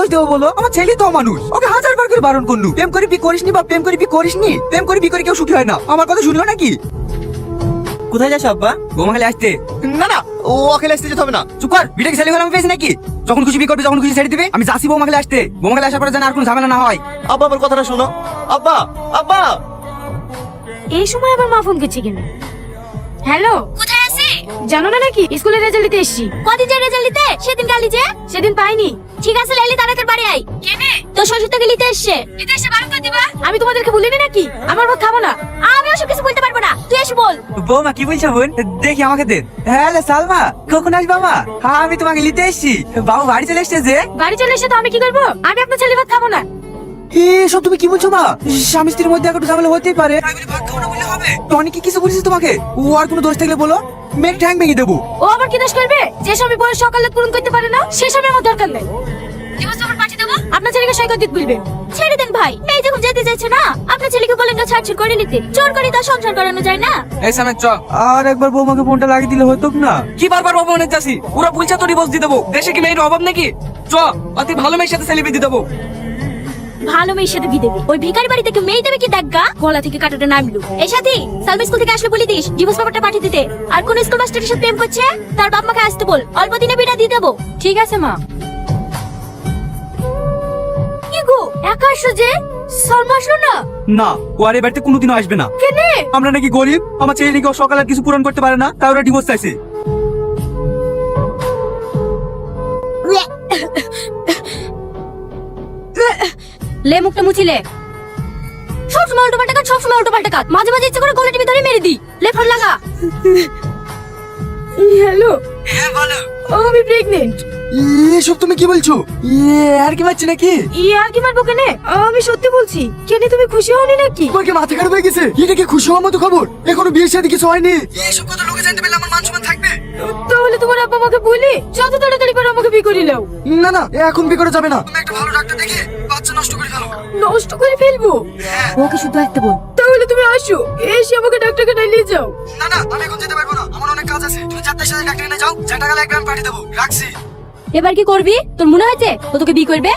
দোষ দেবো বলো? আমার ছেলে তো মানুষ, ওকে হাজার বার করে বারণ করলু, প্রেম করে বি করিসনি বা প্রেম করে বি করিসনি, প্রেম করে বি করে কেউ সুখী হয় না। আমার কথা শুনলো নাকি? কোথায় যাস আব্বা? বৌমা খালি আসতে। না না, ও খেলে আসতে যেতে হবে না। চুপ কর, বিটা কি ছেলে হলে আমি পেয়েছি নাকি? যখন খুশি বি করবে, যখন খুশি ছেড়ে দিবে। আমি যাচ্ছি বৌমা খালি আসতে। বৌমা খালি আসার পরে যেন আর কোনো ঝামেলা না হয়। আব্বা আমার কথাটা শোনো। আব্বা আব্বা এই সময় আবার মা ফোন করছে কেন? হ্যালো, কোথায় আছে জানো না নাকি? স্কুলের রেজাল্ট দিতে এসেছি। কদিন যে রেজাল্ট দিতে? সেদিন গালি যে সেদিন পাইনি। ঠিক আছে লাইলি, তাড়াতাড়ি বাড়ি আয়। কেনে? তো শ্বশুর তো লিতে এসছে। লিতে এসে বারণ করে দিবা। আমি তোমাদেরকে বলিনি নাকি আমার ভাত খাবো না? আমি ওসব কিছু বলতে পারবো না, তুই এসে বল। বৌমা কি বলছো বোন? দেখি আমাকে দেন। হ্যাঁ সালমা, কখন আসবে মা? হ্যাঁ আমি তোমাকে নিতে এসেছি। বাবু বাড়ি চলে এসছে যে। বাড়ি চলে এসে তো আমি কি করবো? আমি আপনার ছেলে ভাত খাবো না। এসব তুমি কি বলছো মা? স্বামী স্ত্রীর মধ্যে একটু ঝামেলা হতেই পারে। ভাত খাবো না বললে হবে? টনি কি কিছু বলেছিস তোমাকে? ও আর কোনো দোষ থাকলে বলো, মেরে ঠ্যাং ভেঙে দেবো। ও আবার কি দোষ করবে? যে স্বামী বয়স সকালে পূরণ করতে পারে না, সে স্বামী আমার দরকার নেই। ডিভোর্স পেপার পাঠিয়ে দেবো, আপনার ছেলেকে সই করে দিতে বলবেন। ছেড়ে দেন ভাই, মেয়ে যখন যেতে চাইছে না, আপনার ছেলেকে বলেন না ছাড়ছাড় করে নিতে। জোর করে তার সংসার করানো যায় না। এই সামনে চ। আর একবার বৌমাকে ফোনটা লাগিয়ে দিলে হতো না? কি বারবার বাবা মনে যাচ্ছি? ওরা বলছে তো ডিভোর্স দিয়ে দেবো। দেশে কি মেয়ের অভাব নাকি? চ, অতি ভালো মেয়ের সাথে সেলিব্রেট দিয়ে দেবো। ভালো মেয়ের সাথে বিয়ে দেবে? ওই ভিখারি বাড়ি থেকে মেয়ে দেবে কি দেখা? গলা থেকে কাটাটা নামলো। এই সাথী, সালমা স্কুল থেকে আসলে বলে দিস ডিভোর্স পেপারটা পাঠিয়ে দিতে। আর কোন স্কুল মাস্টারের সাথে প্রেম করছে তার বাপ মাকে আসতে বল, অল্প দিনে বিটা দিয়ে দেবো। ঠিক আছে মা। কি গো, একা আসো যে? সালমা আসলো না? না, ও আর এ বাড়িতে কোনোদিনও আসবে না। কেনে? আমরা নাকি গরিব, আমার ছেলে নাকি সকালে কিছু পূরণ করতে পারে না, তাই ওরা ডিভোর্স চাইছে। লে মুখটা মুছিলে। সবসময় উল্টো পাল্টা কাজ, সবসময় উল্টো পাল্টা কাজ। মাঝে মাঝে ইচ্ছে করে গলা টিপে ধরে মেরে দি। লে ফোন লাগা। হ্যালো। হ্যাঁ বলো। আমি প্রেগন্যান্ট। এসব তুমি কি বলছো? আর কি মারছে নাকি? আর কি মারবো কেনে? আমি সত্যি বলছি। কেনে তুমি খুশি হওনি নাকি? তোমার কি মাথা খারাপ হয়ে গেছে? এটা কি খুশি হওয়ার মতো খবর? এখনো বিয়ের সাথে কিছু হয়নি। এসব কথা লোকে জানতে পারলে আমার মান সম্মান থাকবে? তাহলে তোমার আব্বা আমাকে বলি যত তাড়াতাড়ি পারো আমাকে বিয়ে করে নাও। না না, এখন বিয়ে করা যাবে না। তুমি একটা ভালো ডাক্তার দেখে বাচ্চা নষ্ট করে ফেলো। নষ্ট করে ফেলবো? ওকে শুধু আসতে বল। তাহলে তুমি আসো, এসে আমাকে ডাক্তারকে নিয়ে যাও। না না, আমি এখন যেতে পারবো না, আমার অনেক কাজ আছে। তুমি 4টার সাথে ডাক্তার নিয়ে যাও, যা টাকা লাগবে আমি পাঠিয়ে দেবো। রাখছি। এবার কি করবি? তোর মনে হয়েছে ও তোকে বিয়ে করবে?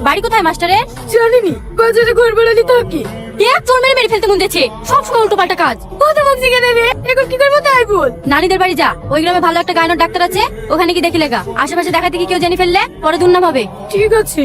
বাড়ি কোথায় মাস্টারের? জানিনি, বাজারে ঘর ভাড়া নিতে থাকি। দেখ তোর মেরে মেরে ফেলতে মন যাচ্ছে, সবসময় উল্টো পাল্টা কাজ। কথা বলছি কেন রে? এখন কি করবো তাই বল। নানিদের বাড়ি যা, ওই গ্রামে ভালো একটা গায়নের ডাক্তার আছে, ওখানে কি দেখি লেগা। আশেপাশে দেখাতে কি কেউ জেনে ফেললে পরে দুর্নাম হবে। ঠিক আছে।